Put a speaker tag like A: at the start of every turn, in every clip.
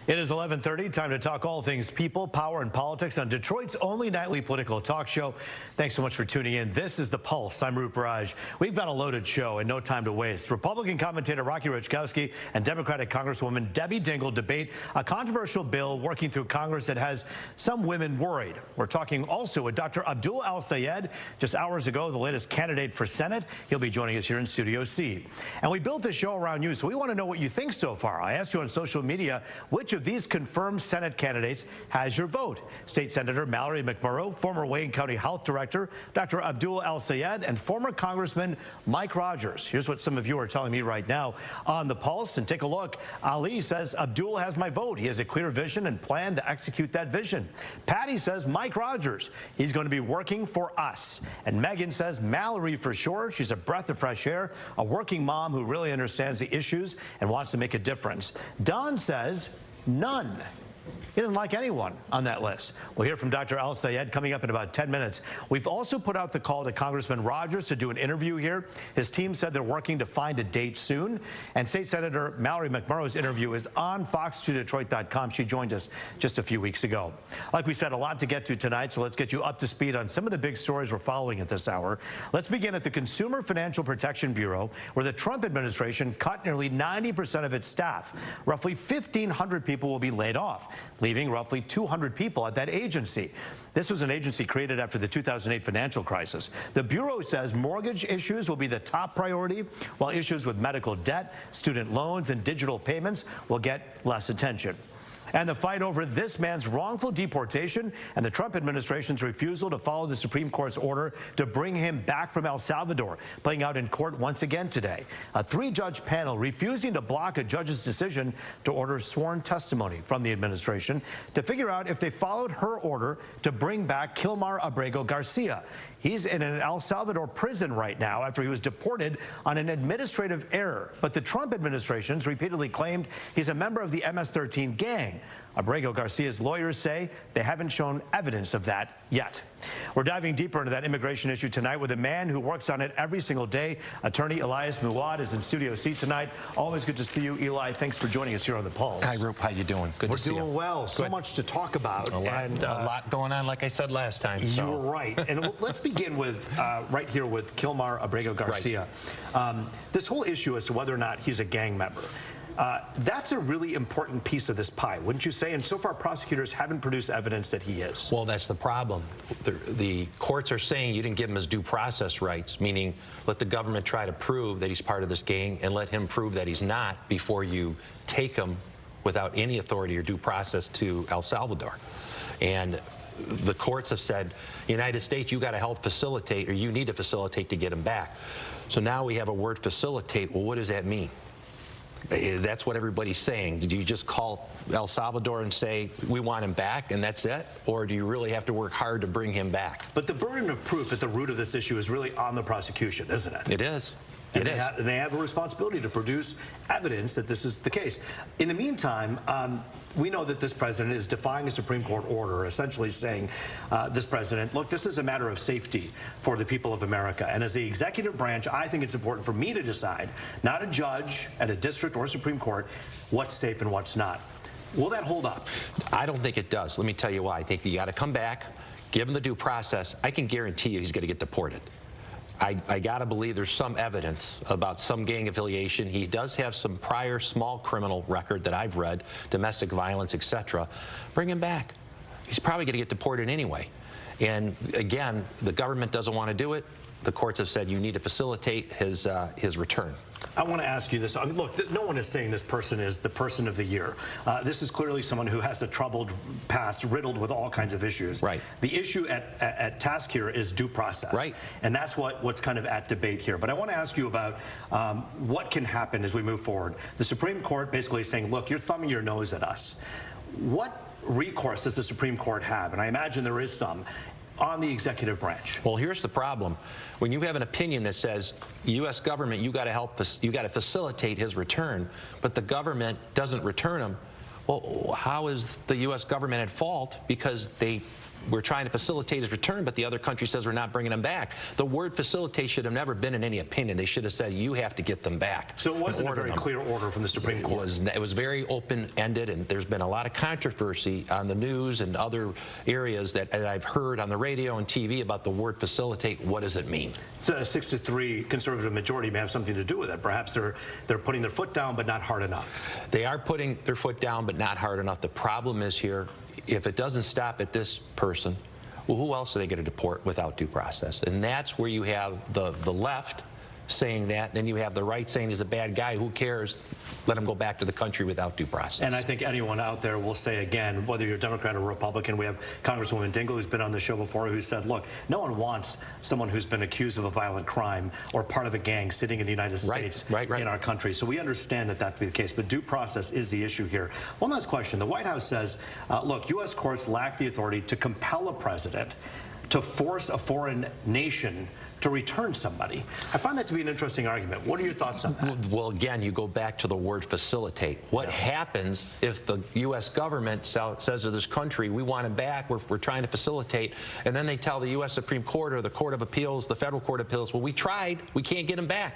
A: It is 11:30, time to talk all things people, power, and politics on Detroit's only nightly political talk show. Thanks so much for tuning in. This is The Pulse. I'm Roop Raj. We've got a loaded show and no time to waste. Republican commentator Rocky Rachkowski and Democratic Congresswoman Debbie Dingell debate a controversial bill working through Congress that has some women worried. We're talking also with Dr. Abdul El-Sayed. Just hours ago, the latest candidate for Senate. He'll be joining us here in Studio C. And we built this show around you, so we want to know what you think so far. I asked you on social media, which of these confirmed Senate candidates has your vote? State Senator Mallory McMurrow, former Wayne County Health Director Dr. Abdul El-Sayed, and former Congressman Mike Rogers. Here's what some of you are telling me right now on The Pulse. And take a look. Ali says, Abdul has my vote. He has a clear vision and plan to execute that vision. Patty says, Mike Rogers. He's going to be working for us. And Megan says, Mallory for sure. She's a breath of fresh air, a working mom who really understands the issues and wants to make a difference. Don says, none. He doesn't like anyone on that list. We'll hear from Dr. El-Sayed coming up in about 10 minutes. We've also put out the call to Congressman Rogers to do an interview here. His team said they're working to find a date soon. And State Senator Mallory McMurrow's interview is on fox2detroit.com. She joined us just a few weeks ago. Like we said, a lot to get to tonight, so let's get you up to speed on some of the big stories we're following at this hour. Let's begin at the Consumer Financial Protection Bureau, where the Trump administration cut nearly 90% of its staff. Roughly 1,500 people will be laid off, leaving roughly 200 people at that agency. This was an agency created after the 2008 financial crisis. The Bureau says mortgage issues will be the top priority, while issues with medical debt, student loans, and digital payments will get less attention. And the fight over this man's wrongful deportation and the Trump administration's refusal to follow the Supreme Court's order to bring him back from El Salvador playing out in court once again today. A three-judge panel refusing to block a judge's decision to order sworn testimony from the administration to figure out if they followed her order to bring back Kilmar Abrego Garcia. He's in an El Salvador prison right now after he was deported on an administrative error. But the Trump administration's repeatedly claimed he's a member of the MS-13 gang. Abrego Garcia's lawyers say they haven't shown evidence of that yet. We're diving deeper into that immigration issue tonight with a man who works on it every single day. Attorney Elias Muad is in Studio C tonight. Always good to see you, Eli. Thanks for joining us here on The Pulse.
B: Hi, Roop. How you doing? Good to see you.
A: We're doing well. So much to talk about.
B: A lot going on, like I said last time.
A: You're right. And let's begin with right here with Kilmar Abrego Garcia. Right. This whole issue as to whether or not he's a gang member. That's a really important piece of this pie, wouldn't you say? And so far, prosecutors haven't produced evidence that he is.
B: Well, that's the problem. The courts are saying you didn't give him his due process rights, meaning let the government try to prove that he's part of this gang and let him prove that he's not before you take him without any authority or due process to El Salvador. And the courts have said, United States, you got to help facilitate, or you need to facilitate to get him back. So now we have a word facilitate. Well, what does that mean? That's what everybody's saying. Do you just call El Salvador and say, we want him back, and that's it? Or do you really have to work hard to bring him back?
A: But the burden of proof at the root of this issue is really on the prosecution, isn't it?
B: It is.
A: And they have a responsibility to produce evidence that this is the case. In the meantime, we know that this president is defying a Supreme Court order, essentially saying, this president, look, this is a matter of safety for the people of America. And as the executive branch, I think it's important for me to decide, not a judge at a district or Supreme Court, what's safe and what's not. Will that hold up?
B: I don't think it does. Let me tell you why. I think you got to come back, give him the due process. I can guarantee you he's going to get deported. I got to believe there's some evidence about some gang affiliation. He does have some prior small criminal record that I've read, domestic violence, etc. Bring him back. He's probably going to get deported anyway. And again, the government doesn't want to do it. The courts have said you need to facilitate his return.
A: I want to ask you this. I mean, look, no one is saying this person is the person of the year. This is clearly someone who has a troubled past, riddled with all kinds of issues.
B: Right.
A: The issue at task here is due process.
B: Right.
A: And that's what's kind of at debate here. But I want to ask you about what can happen as we move forward. The Supreme Court basically is saying, look, you're thumbing your nose at us. What recourse does the Supreme Court have? And I imagine there is some on the executive branch.
B: Well, here's the problem. When you have an opinion that says, U.S. government, you got to help us, you got to facilitate his return, but the government doesn't return him, well, how is the U.S. government at fault? Because they we're trying to facilitate his return, but the other country says we're not bringing him back. The word facilitate should have never been in any opinion. They should have said, you have to get them back.
A: So it wasn't a very clear order from the Supreme Court.
B: It was very open-ended, and there's been a lot of controversy on the news and other areas that I've heard on the radio and TV about the word facilitate. What does it mean?
A: So a 6-3 conservative majority may have something to do with it. Perhaps they're putting their foot down, but not hard enough.
B: They are putting their foot down, but not hard enough. The problem is here, if it doesn't stop at this person, well, who else are they going to deport without due process? And that's where you have the left saying that, then you have the right saying he's a bad guy, who cares, let him go back to the country without due process.
A: And I think anyone out there will say again, whether you're Democrat or Republican, we have Congresswoman Dingell, who's been on the show before, who said, look, no one wants someone who's been accused of a violent crime or part of a gang sitting in the United States in our country. So we understand that that to be the case, but due process is the issue here. One last question. The White House says, look, U.S. courts lack the authority to compel a president to force a foreign nation to return somebody. I find that to be an interesting argument. What are your thoughts on that?
B: Well, again, you go back to the word facilitate. What happens if the U.S. government says to this country, we want him back, we're trying to facilitate, and then they tell the U.S. Supreme Court or the Court of Appeals, the Federal Court of Appeals, well, we tried, we can't get him back.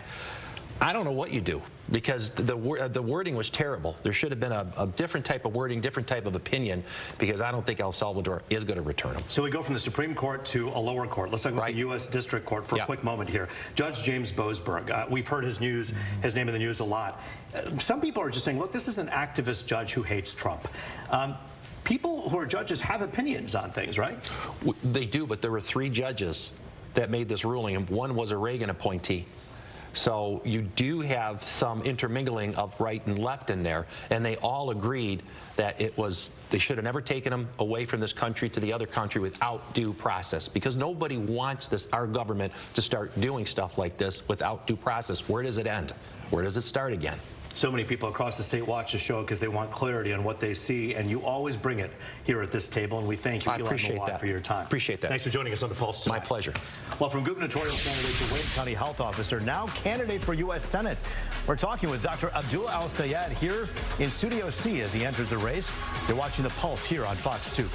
B: I don't know what you do, because the wording was terrible. There should have been a different type of wording, different type of opinion, because I don't think El Salvador is going to return him.
A: So we go from the Supreme Court to a lower court. Let's talk about the U.S. District Court for a quick moment here. Judge James Boasberg, we've heard his name in the news a lot. Some people are just saying, look, this is an activist judge who hates Trump. People who are judges have opinions on things, right?
B: They do, but there were 3 judges that made this ruling, and one was a Reagan appointee. So you do have some intermingling of right and left in there, and they all agreed that they should have never taken him away from this country to the other country without due process, because nobody wants our government to start doing stuff like this without due process. Where does it end? Where does it start again?
A: So many people across the state watch the show because they want clarity on what they see, and you always bring it here at this table, and we thank you, Eli Mawad, for your time.
B: Appreciate that.
A: Thanks for joining us on The Pulse tonight.
B: My pleasure.
A: Well, from gubernatorial candidate to Wayne County Health Officer, now candidate for U.S. Senate, we're talking with Dr. Abdul El-Sayed here in Studio C as he enters the race. You're watching The Pulse here on Fox 2.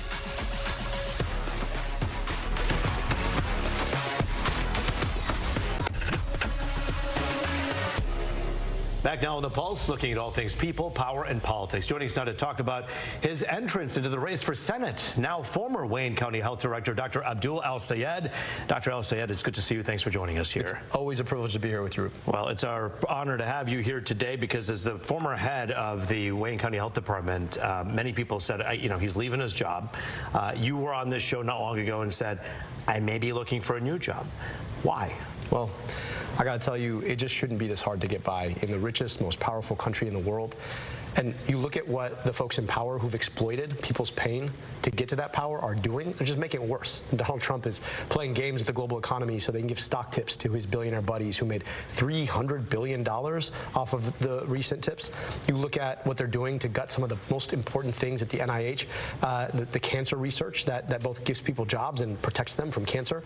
A: Back now on The Pulse, looking at all things people, power, and politics. Joining us now to talk about his entrance into the race for Senate, now former Wayne County Health Director, Dr. Abdul El-Sayed. Dr. El-Sayed, it's good to see you. Thanks for joining us here.
C: It's always a privilege to be here with you.
A: Well, it's our honor to have you here today because as the former head of the Wayne County Health Department, many people said, he's leaving his job. You were on this show not long ago and said, I may be looking for a new job. Why?
C: Well, I got to tell you, it just shouldn't be this hard to get by in the richest, most powerful country in the world. And you look at what the folks in power who've exploited people's pain to get to that power are doing, they're just making it worse. Donald Trump is playing games with the global economy so they can give stock tips to his billionaire buddies who made $300 billion off of the recent tips. You look at what they're doing to gut some of the most important things at the NIH, the cancer research that both gives people jobs and protects them from cancer.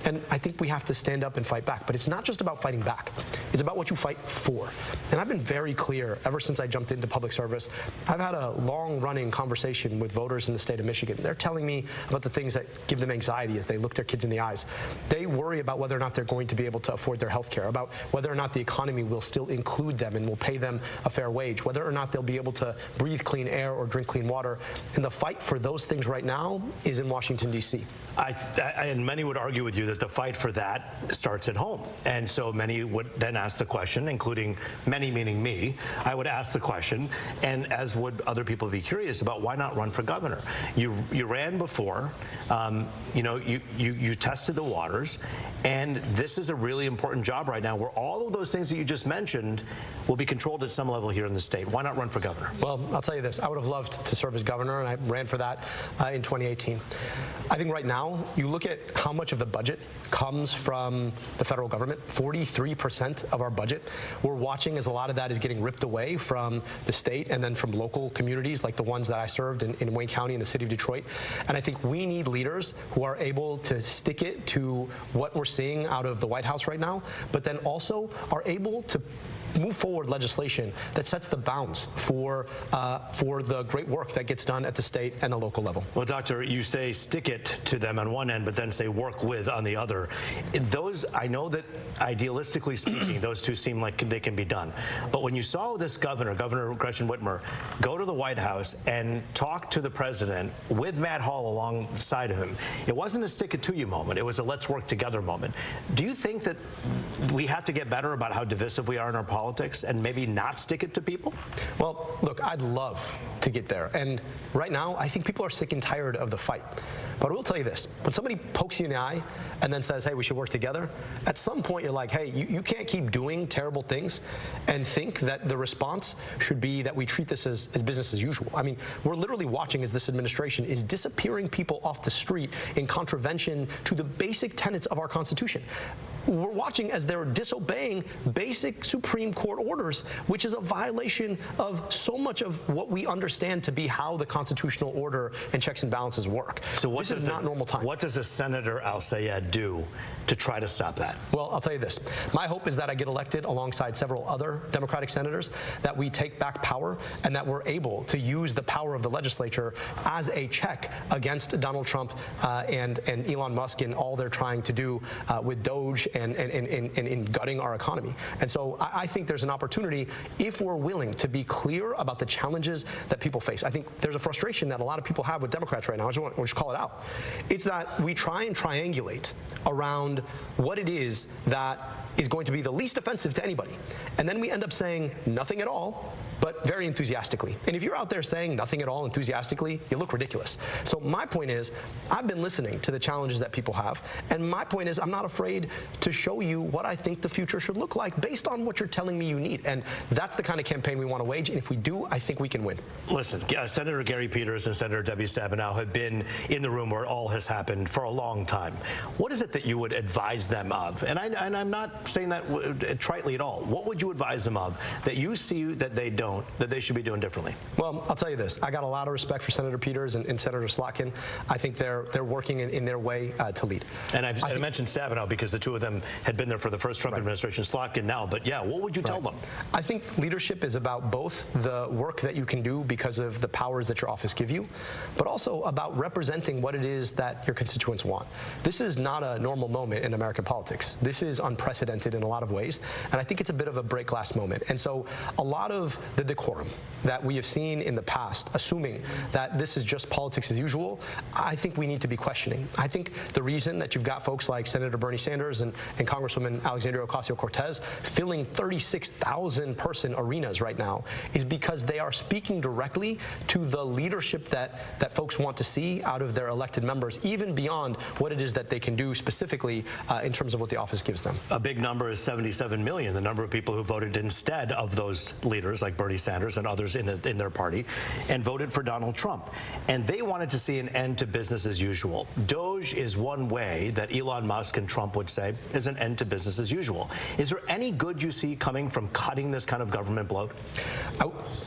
C: And I think we have to stand up and fight back. But it's not just about fighting back. It's about what you fight for. And I've been very clear ever since I jumped into public service. I've had a long-running conversation with voters in the state of Michigan. They're telling me about the things that give them anxiety as they look their kids in the eyes. They worry about whether or not they're going to be able to afford their health care, about whether or not the economy will still include them and will pay them a fair wage, whether or not they'll be able to breathe clean air or drink clean water. And the fight for those things right now is in Washington, D.C.
A: And many would argue with you that the fight for that starts at home. And so many would then ask the question, including many, meaning me, I would ask the question, and as would other people be curious about why not run for governor. You ran before, you tested the waters, and this is a really important job right now where all of those things that you just mentioned will be controlled at some level here in the state. Why not run for governor?
C: Well, I'll tell you this. I would have loved to serve as governor, and I ran for that in 2018. I think right now, you look at how much of the budget comes from the federal government, 43% of our budget. We're watching as a lot of that is getting ripped away from the state and then from local communities like the ones that I served in Wayne County in the city of Detroit. And I think we need leaders who are able to stick it to what we're seeing out of the White House right now, but then also are able to move forward legislation that sets the bounds for the great work that gets done at the state and the local level.
A: Well, Doctor, you say stick it to them on one end, but then say work with on the other. Those, I know that idealistically speaking, those two seem like they can be done. But when you saw this Governor Gretchen Whitmer, go to the White House and talk to the president with Matt Hall alongside of him, it wasn't a stick it to you moment. It was a let's work together moment. Do you think that we have to get better about how divisive we are in our politics and maybe not stick it to people?
C: Well, look, I'd love to get there. And right now, I think people are sick and tired of the fight. But I will tell you this, when somebody pokes you in the eye and then says, hey, we should work together, at some point you're like, hey, you can't keep doing terrible things and think that the response should be that we treat this as business as usual. I mean, we're literally watching as this administration is disappearing people off the street in contravention to the basic tenets of our Constitution. We're watching as they're disobeying basic Supreme Court orders, which is a violation of so much of what we understand to be how the constitutional order and checks and balances work.
A: So
C: this is not normal time.
A: What does a Senator El-Sayed do to try to stop that?
C: Well, I'll tell you this. My hope is that I get elected alongside several other Democratic senators, that we take back power, and that we're able to use the power of the legislature as a check against Donald Trump and Elon Musk and all they're trying to do with Doge and in gutting our economy. And so I think there's an opportunity, if we're willing to be clear about the challenges that people face. I think there's a frustration that a lot of people have with Democrats right now. I just want to call it out. It's that we try and triangulate around what it is that is going to be the least offensive to anybody. And then we end up saying nothing at all, but very enthusiastically. And if you're out there saying nothing at all enthusiastically, you look ridiculous. So my point is, I've been listening to the challenges that people have, and my point is I'm not afraid to show you what I think the future should look like based on what you're telling me you need. And that's the kind of campaign we want to wage, and if we do, I think we can win.
A: Listen, Senator Gary Peters and Senator Debbie Stabenow have been in the room where it all has happened for a long time. What is it that you would advise them of? And I'm not saying that tritely at all. What would you advise them of that you see that they don't, that they should be doing differently?
C: Well, I'll tell you this. I got a lot of respect for Senator Peters and Senator Slotkin. I think they're working in their way to lead.
A: And I mentioned Stabenow because the two of them had been there for the first Trump administration, Slotkin now. But yeah, what would you tell them?
C: I think leadership is about both the work that you can do because of the powers that your office give you, but also about representing what it is that your constituents want. This is not a normal moment in American politics. This is unprecedented in a lot of ways, and I think it's a bit of a break glass moment. And so a lot of the decorum that we have seen in the past, assuming that this is just politics as usual, I think we need to be questioning. I think the reason that you've got folks like Senator Bernie Sanders and Congresswoman Alexandria Ocasio-Cortez filling 36,000 person arenas right now is because they are speaking directly to the leadership that folks want to see out of their elected members, even beyond what it is that they can do specifically in terms of what the office gives them.
A: A big number is 77 million, the number of people who voted instead of those leaders like Bernie Sanders and others in their party and voted for Donald Trump. And they wanted to see an end to business as usual. Doge is one way that Elon Musk and Trump would say is an end to business as usual. Is there any good you see coming from cutting this kind of government bloat?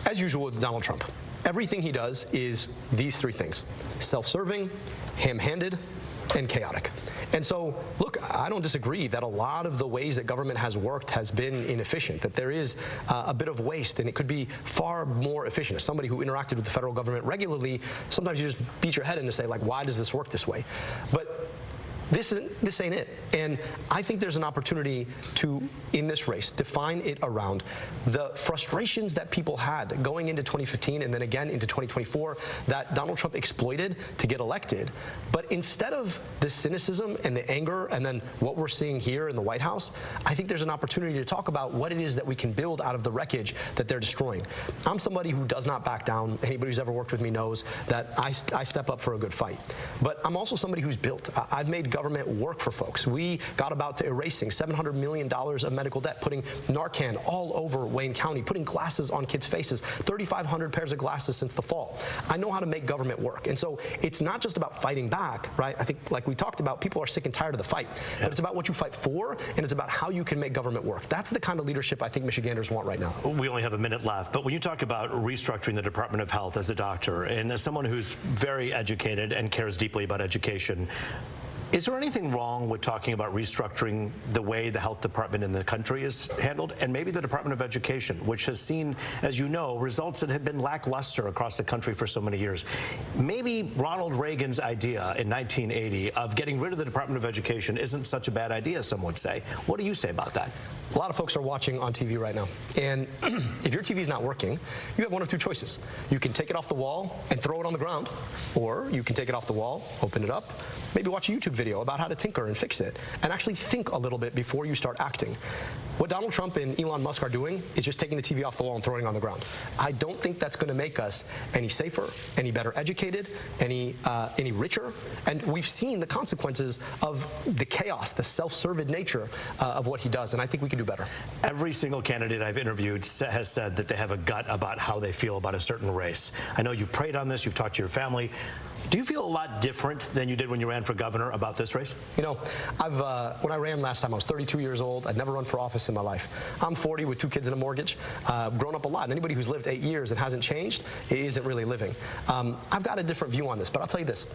C: As usual with Donald Trump, everything he does is these three things: self-serving, ham-handed, and chaotic. And so, look, I don't disagree that a lot of the ways that government has worked has been inefficient, that there is a bit of waste, and it could be far more efficient. As somebody who interacted with the federal government regularly, sometimes you just beat your head in to say, like, why does this work this way? But this ain't it. And I think there's an opportunity to, in this race, define it around the frustrations that people had going into 2015 and then again into 2024 that Donald Trump exploited to get elected. But instead of the cynicism and the anger and then what we're seeing here in the White House, I think there's an opportunity to talk about what it is that we can build out of the wreckage that they're destroying. I'm somebody who does not back down. Anybody who's ever worked with me knows that I step up for a good fight. But I'm also somebody who's built. I've made government work for folks. We got about to erasing $700 million of medical debt, putting Narcan all over Wayne County, putting glasses on kids' faces, 3,500 pairs of glasses since the fall. I know how to make government work. And so it's not just about fighting back, right? I think, like we talked about, people are sick and tired of the fight. But it's about what you fight for, and it's about how you can make government work. That's the kind of leadership I think Michiganders want right now.
A: We only have a minute left, but when you talk about restructuring the Department of Health as a doctor and as someone who's very educated and cares deeply about education, Is there anything wrong with talking about restructuring the way the health department in the country is handled, and maybe the Department of Education, which has seen, as you know, results that have been lackluster across the country for so many years? Maybe Ronald Reagan's idea in 1980 of getting rid of the Department of Education isn't such a bad idea, some would say. What do you say about that?
C: A lot of folks are watching on TV right now, and if your TV is not working, you have one of two choices. You can take it off the wall and throw it on the ground, or you can take it off the wall, open it up, maybe watch a YouTube video about how to tinker and fix it, and actually think a little bit before you start acting. What Donald Trump and Elon Musk are doing is just taking the TV off the wall and throwing it on the ground. I don't think that's going to make us any safer, any better educated, any richer, and we've seen the consequences of the chaos, the self-serving nature of what he does, and I think we can do better.
A: Every single candidate I've interviewed has said that they have a gut about how they feel about a certain race. I know you've prayed on this, you've talked to your family. Do you feel a lot different than you did when you ran for governor about this race?
C: You know, when I ran last time, I was 32 years old. I'd never run for office in my life. I'm 40 with 2 kids and a mortgage. I've grown up a lot. And anybody who's lived 8 years and hasn't changed isn't really living. I've got a different view on this, but I'll tell you this.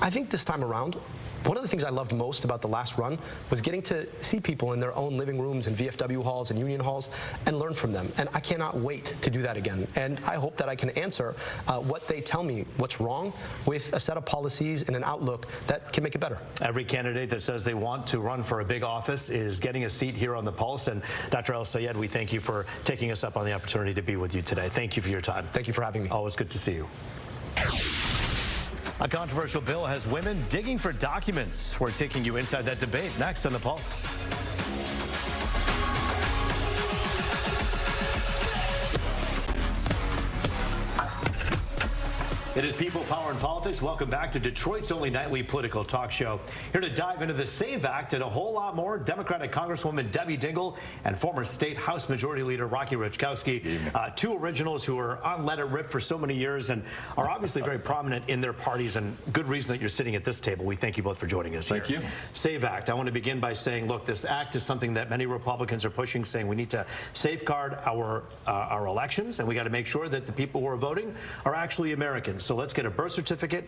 C: I think this time around, one of the things I loved most about the last run was getting to see people in their own living rooms and VFW halls and union halls and learn from them. And I cannot wait to do that again. And I hope that I can answer what they tell me, what's wrong with a set of policies and an outlook that can make it better.
A: Every candidate that says they want to run for a big office is getting a seat here on The Pulse. And Dr. El-Sayed, we thank you for taking us up on the opportunity to be with you today. Thank you for your time.
C: Thank you for having me.
A: Always good to see you. A controversial bill has women digging for documents. We're taking you inside that debate next on The Pulse. It is People, Power, and Politics. Welcome back to Detroit's only nightly political talk show. Here to dive into the SAVE Act and a whole lot more, Democratic Congresswoman Debbie Dingell and former State House Majority Leader Rocky Rachkowski, 2 originals who are on Let It Rip for so many years and are obviously very prominent in their parties, and good reason that you're sitting at this table. We thank you both for joining us here.
D: Thank you.
A: SAVE Act. I want to begin by saying, look, this act is something that many Republicans are pushing, saying we need to safeguard our elections, and we got to make sure that the people who are voting are actually Americans. So let's get a birth certificate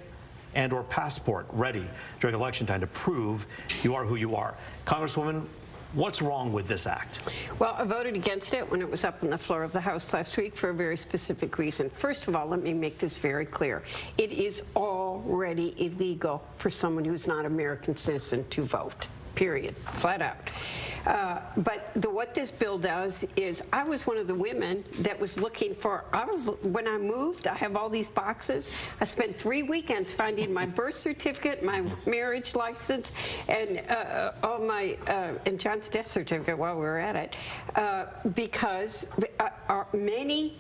A: and or passport ready during election time to prove you are who you are. Congresswoman, what's wrong with this act?
E: Well, I voted against it when it was up on the floor of the House last week for a very specific reason. First of all, let me make this very clear. It is already illegal for someone who's not an American citizen to vote. Period. Flat out. But what this bill does is, I was one of the women that was looking for, when I moved, I have all these boxes. I spent 3 weekends finding my birth certificate, my marriage license, and all my, and John's death certificate while we were at it, because many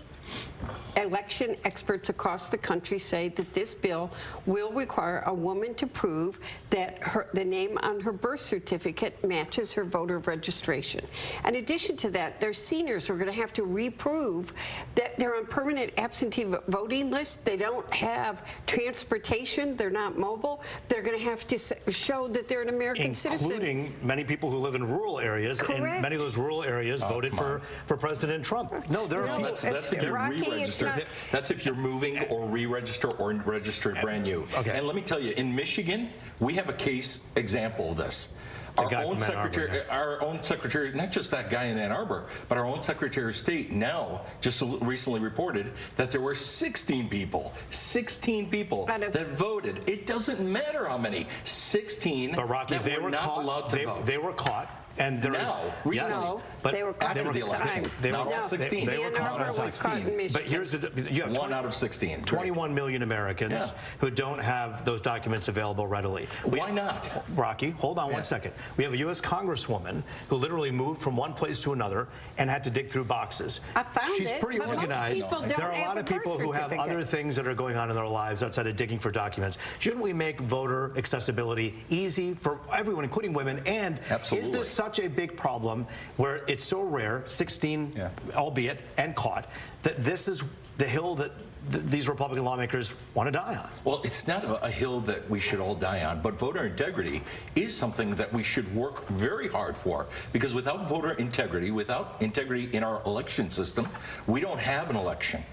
E: election experts across the country say that this bill will require a woman to prove that the name on her birth certificate matches her voter registration. In addition to that, there's seniors who are going to have to reprove that they're on permanent absentee voting lists. They don't have transportation. They're not mobile. They're going to have to show that they're an American citizen.
A: Including many people who live in rural areas.
E: Correct.
A: And many of those rural areas voted for President Trump. No, there are people.
D: That's if you're re-registered. That's if you're moving or re-register or register brand new.
A: Okay.
D: And let me tell you, in Michigan, we have a case example of this. Our own secretary, not just that guy in Ann Arbor, but our own Secretary of State now just recently reported that there were 16 people that voted. It doesn't matter how many, 16
A: but Rocky,
D: that
A: they
D: were not
A: caught,
D: allowed to vote.
A: They were caught. And there
D: now,
A: is,
D: yes,
E: no,
A: but
E: they were caught
D: after
E: at
D: the
E: the
D: election.
E: time.
A: They
D: Not
A: were
D: all 16.
A: They were caught
E: at 16.
A: But here's you have
D: 1 out of 16.
A: 21 million Americans who don't have those documents available readily.
D: Why not?
A: Rocky, hold on 1 second. We have a U.S. Congresswoman who literally moved from one place to another and had to dig through boxes.
E: I found
A: She's
E: it,
A: pretty
E: but most
A: organized.
E: people don't
A: There are a
E: have
A: lot
E: a
A: of people
E: birth
A: who have
E: certificate.
A: other things that are going on in their lives outside of digging for documents. Shouldn't we make voter accessibility easy for everyone, including women? And
D: Absolutely.
A: is this such a big problem where it's so rare, 16, albeit, and caught, that this is the hill that these Republican lawmakers want to die on?
D: Well, it's not a hill that we should all die on, but voter integrity is something that we should work very hard for, because without voter integrity, without integrity in our election system, we don't have an election.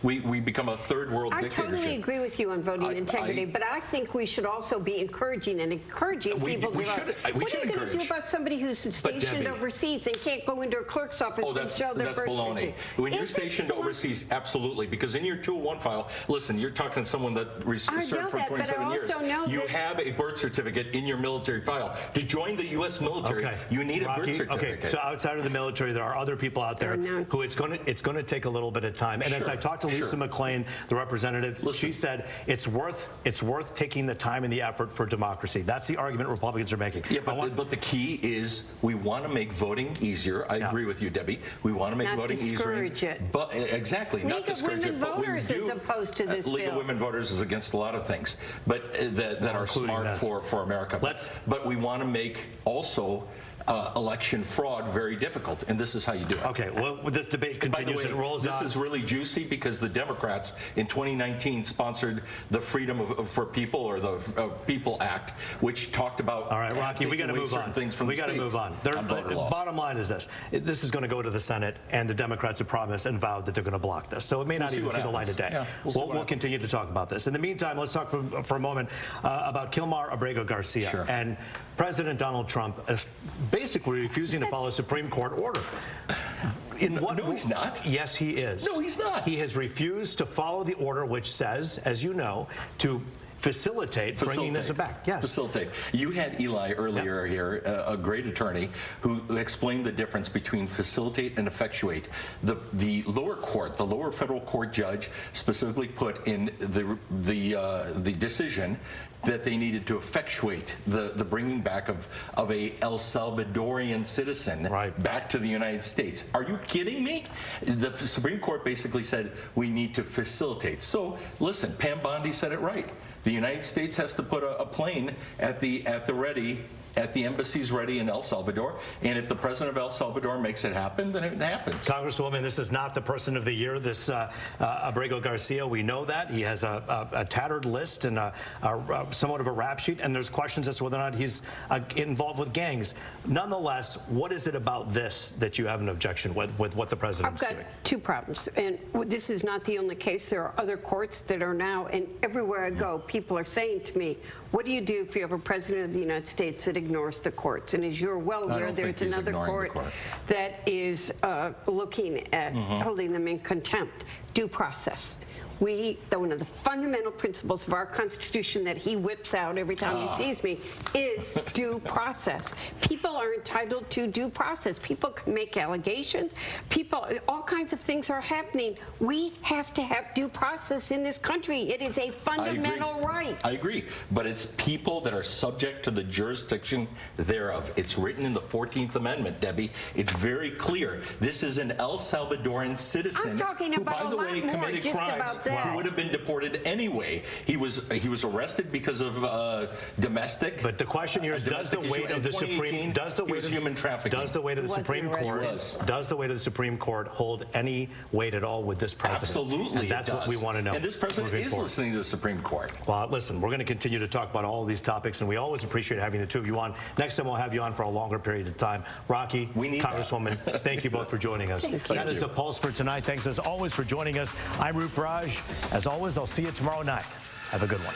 D: we become a third world
E: I
D: dictatorship.
E: totally agree with you on voting integrity, but I think we should also be encouraging people to vote. What are you going to do about somebody who's stationed overseas and can't go into a clerk's office and show their birth certificate?
D: When you're stationed overseas, absolutely, because in your 201 file, listen, you're talking to someone that served for 27 years. You have a birth certificate in your military file. To join the U.S. military, you need a birth certificate.
A: Okay, so outside of the military, there are other people out there who it's going to take a little bit of time. And as I talked to Lisa McClain, the representative, she said it's worth taking the time and the effort for democracy. That's the argument Republicans are making.
D: Yeah, but the key is we want to make voting easier. I agree with you, Debbie. We want to make voting easier.
E: Not discourage it.
D: But exactly, not discourage it.
E: League of Women Voters is opposed to this bill.
D: League of Women Voters is against a lot of things, but that are smart for America. But we want to make also election fraud very difficult, and this is how you do it.
A: Okay, well, this debate continues.
D: By the way, this is really juicy because the Democrats in 2019 sponsored the Freedom for People, or the People Act, which talked about.
A: All right, Rocky, we got to move on. We got to move on. Bottom line is this: this is going to go to the Senate, and the Democrats have promised and vowed that they're going to block this. So it may not even see the light of day.
D: Yeah,
A: we'll continue to talk about this. In the meantime, let's talk for a moment about Kilmar Abrego Garcia.
D: Sure.
A: And President Donald Trump basically refusing to follow a Supreme Court order.
D: No, he's not.
A: Yes, he is.
D: No, he's not.
A: He has refused to follow the order which says, as you know, to facilitate bringing this back. Yes.
D: Facilitate. You had Eli earlier here, a great attorney, who explained the difference between facilitate and effectuate. The lower court, the lower federal court judge, specifically put in the decision that they needed to effectuate the bringing back of a El Salvadorian citizen back to the United States. Are you kidding me? The Supreme Court basically said we need to facilitate. So listen, Pam Bondi said it right. The United States has to put a plane at the embassies ready in El Salvador, and if the president of El Salvador makes it happen, then it happens.
A: Congresswoman, this is not the person of the year, this Abrego Garcia. We know that. He has a tattered list and somewhat of a rap sheet, and there's questions as to whether or not he's involved with gangs. Nonetheless, what is it about this that you have an objection with what the president's doing?
E: I've got two problems, and this is not the only case. There are other courts that are now, and everywhere I go, people are saying to me, what do you do if you have a president of the United States that ignores the courts? And as you're well aware, there's another court that is looking at holding them in contempt. Due process. One of the fundamental principles of our Constitution that he whips out every time he sees me is due process. People are entitled to due process. People can make allegations. All kinds of things are happening. We have to have due process in this country. It is a fundamental right.
D: I agree, but it's people that are subject to the jurisdiction thereof. It's written in the 14th Amendment, Debbie. It's very clear. This is an El Salvadoran citizen who, by the way, committed crimes. Who would have been deported anyway. He was arrested because of domestic.
A: But the question here is, does the weight of the Supreme
D: human trafficking?
A: Does the weight of the Supreme Court hold any weight at all with this president?
D: Absolutely,
A: and that's what we want to know.
D: And this president is listening to the Supreme Court.
A: Well, listen, we're going to continue to talk about all of these topics, and we always appreciate having the two of you on. Next time we'll have you on for a longer period of time. Rocky, Congresswoman, thank you both for joining us. That is a Pulse for tonight. Thanks as always for joining us. I'm Roop Raj. As always, I'll see you tomorrow night. Have a good one.